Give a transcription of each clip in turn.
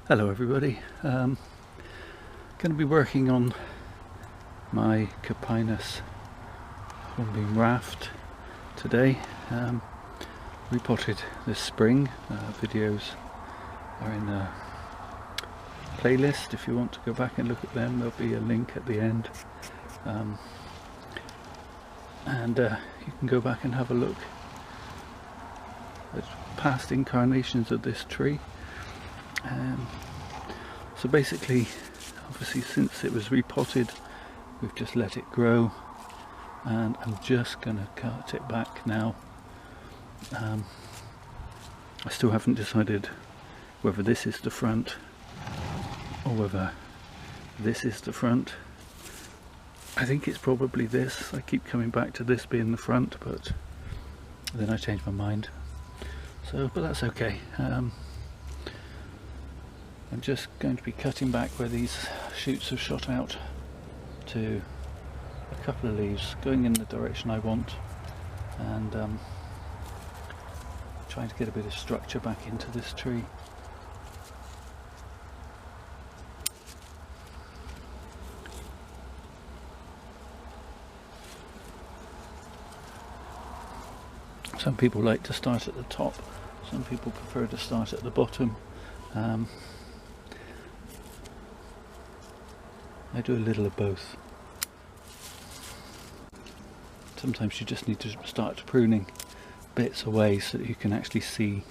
Hello everybody, going to be working on my Carpinus Hornbeam Raft today. Repotted this spring. Videos are in the playlist if you want to go back and look at them. There'll be a link at the end, and you can go back and have a look at past incarnations of this tree. So basically, obviously since it was repotted, we've just let it grow, and I'm just going to cut it back now. I still haven't decided whether this is the front or whether this is the front. I think it's probably this. I keep coming back to this being the front, but then I change my mind. So, but that's okay. I'm just going to be cutting back where these shoots have shot out to a couple of leaves going in the direction I want, and trying to get a bit of structure back into this tree. Some people like to start at the top, some people prefer to start at the bottom. I do a little of both. Sometimes you just need to start pruning bits away so that you can actually see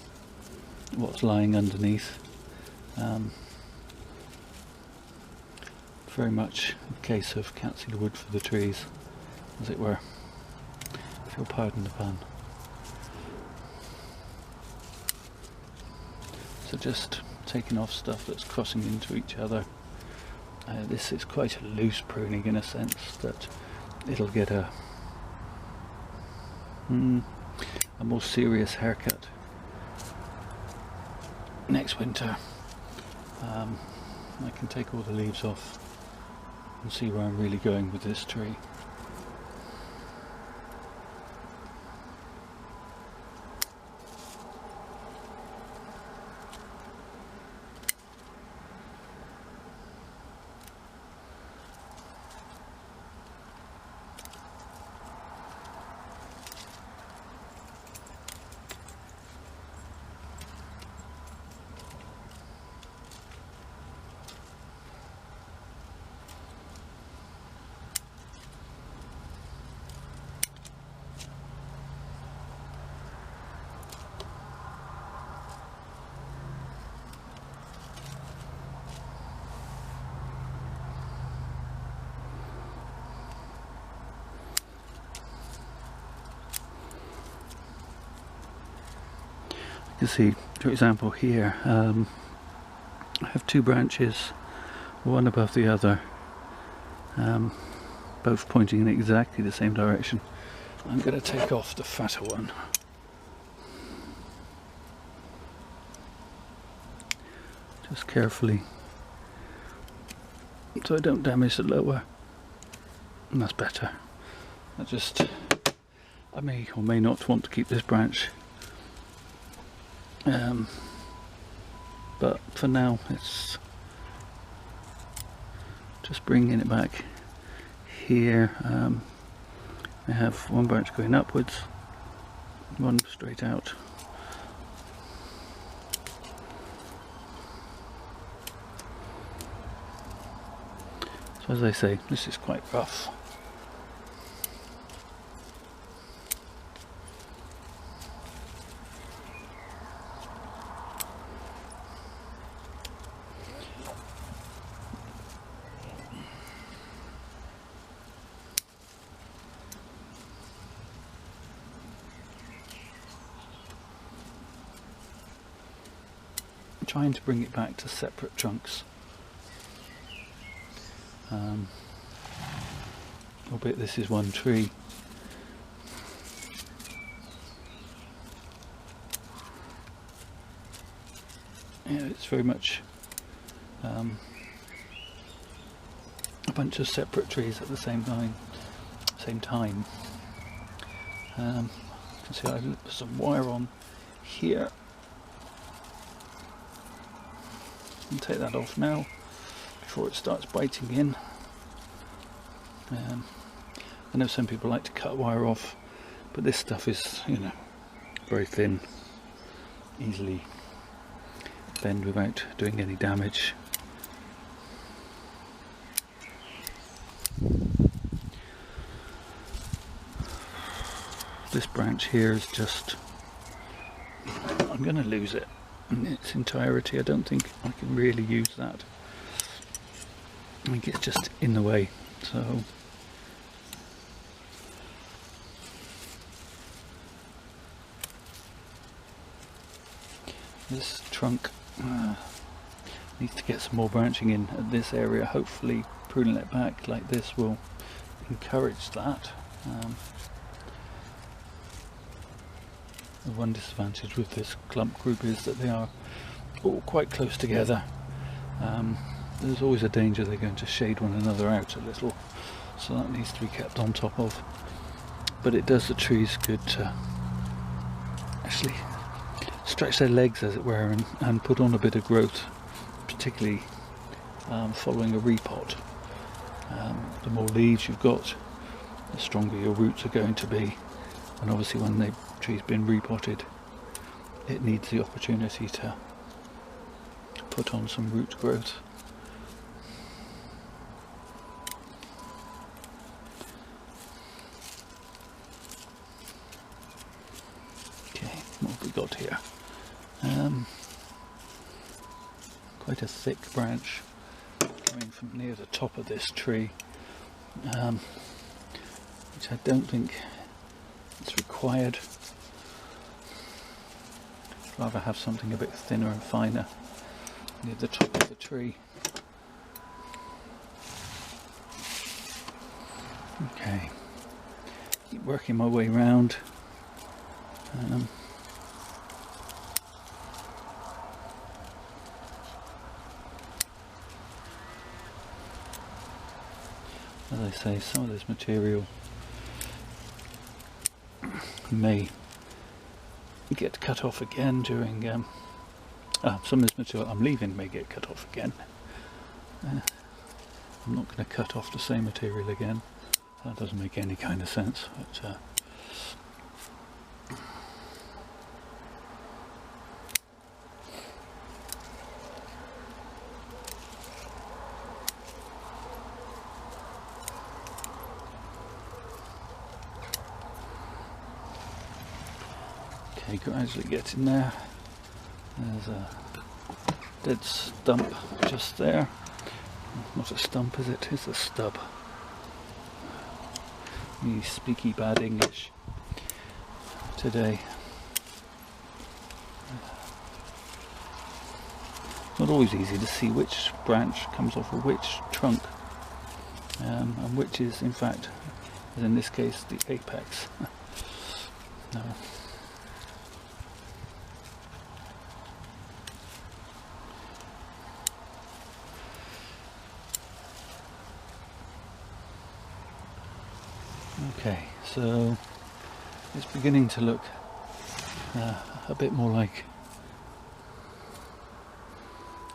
what's lying underneath. Very much a case of catching the wood for the trees, as it were, if you'll pardon the pun. So just taking off stuff that's crossing into each other. This is quite a loose pruning in a sense that it'll get a more serious haircut next winter. I can take all the leaves off and see where I'm really going with this tree. You see, for example, here I have two branches, one above the other, both pointing in exactly the same direction. I'm going to take off the fatter one. Just carefully, so I don't damage the lower. And that's better. I may or may not want to keep this branch. But for now it's just bringing it back here. I have one branch going upwards, one straight out. So as I say, this is quite rough. Trying to bring it back to separate trunks, albeit this is one tree. Yeah, it's very much a bunch of separate trees at the same time. You can see I put some wire on here. and take that off now before it starts biting in. I know some people like to cut wire off, but this stuff is, you know, very thin, easily bend without doing any damage. This branch here is just, I'm going to lose it in its entirety. I don't think I can really use that. I think it's just in the way, so this trunk needs to get some more branching in at this area. Hopefully pruning it back like this will encourage that. The one disadvantage with this clump group is that they are all quite close together. There's always a danger they're going to shade one another out a little, so that needs to be kept on top of. But it does the trees good to actually stretch their legs, as it were, and put on a bit of growth, particularly following a repot. The more leaves you've got, the stronger your roots are going to be, and obviously when the tree's been repotted, it needs the opportunity to put on some root growth. Okay, what have we got here? Quite a thick branch coming from near the top of this tree, which I don't think it's required. I'd rather have something a bit thinner and finer near the top of the tree. Okay, keep working my way round. As I say, some of this material may get cut off again during some of this material I'm leaving may get cut off again. I'm not going to cut off the same material again. That doesn't make any kind of sense, but okay, gradually getting there. There's a dead stump just there. Not a stump, is it? It's a stub. Me speaky bad English today. It's not always easy to see which branch comes off of which trunk, and which is, in fact, as in this case, the apex. No. Okay, so it's beginning to look a bit more like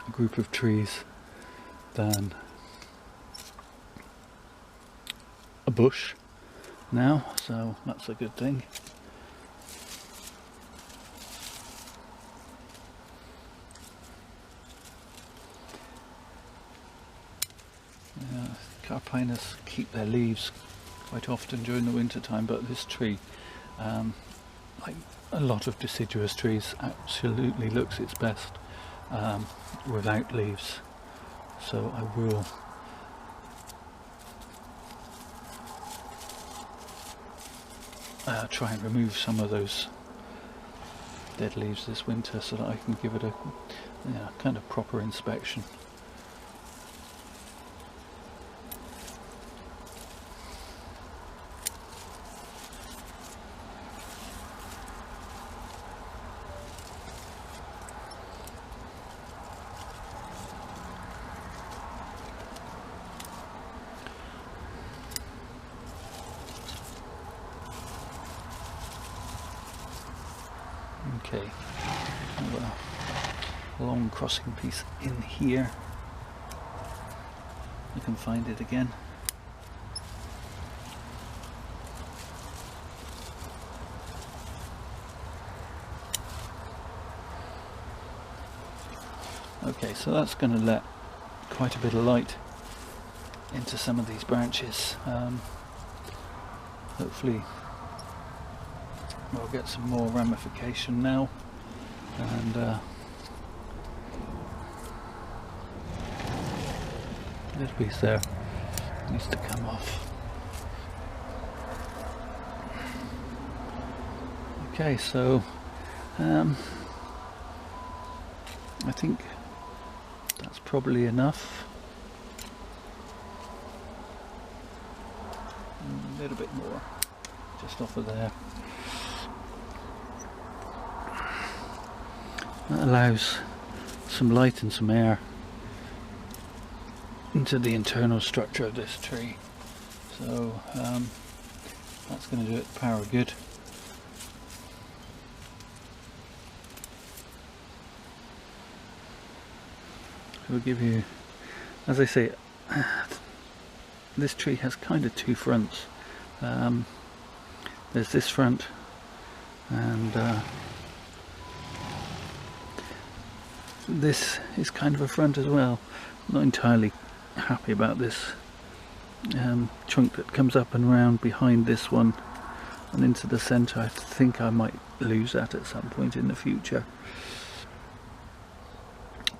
a group of trees than a bush now, so that's a good thing. Carpinus keep their leaves quite often during the winter time, but this tree, like a lot of deciduous trees, absolutely looks its best without leaves. So I will try and remove some of those dead leaves this winter so that I can give it a kind of proper inspection. Okay, well, long crossing piece in here. I can find it again. Okay, so that's going to let quite a bit of light into some of these branches. Hopefully we'll get some more ramification now, and this piece there needs to come off. Okay, so I think that's probably enough. A little bit more just off of there. That allows some light and some air into the internal structure of this tree, so that's going to do it power good. We'll give you, as I say, this tree has kind of two fronts. There's this front, and this is kind of a front as well. I'm not entirely happy about this chunk that comes up and round behind this one and into the centre. I think I might lose that at some point in the future,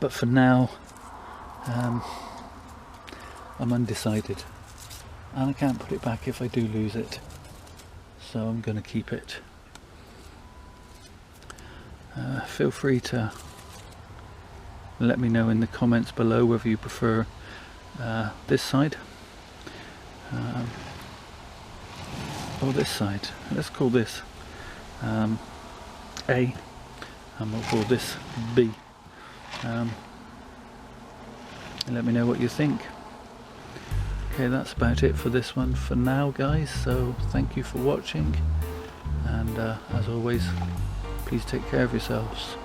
but for now I'm undecided, and I can't put it back if I do lose it, so I'm going to keep it. Feel free to let me know in the comments below whether you prefer this side or this side. Let's call this A, and we'll call this B. And let me know what you think. Okay, that's about it for this one for now, guys, so thank you for watching, and as always, please take care of yourselves.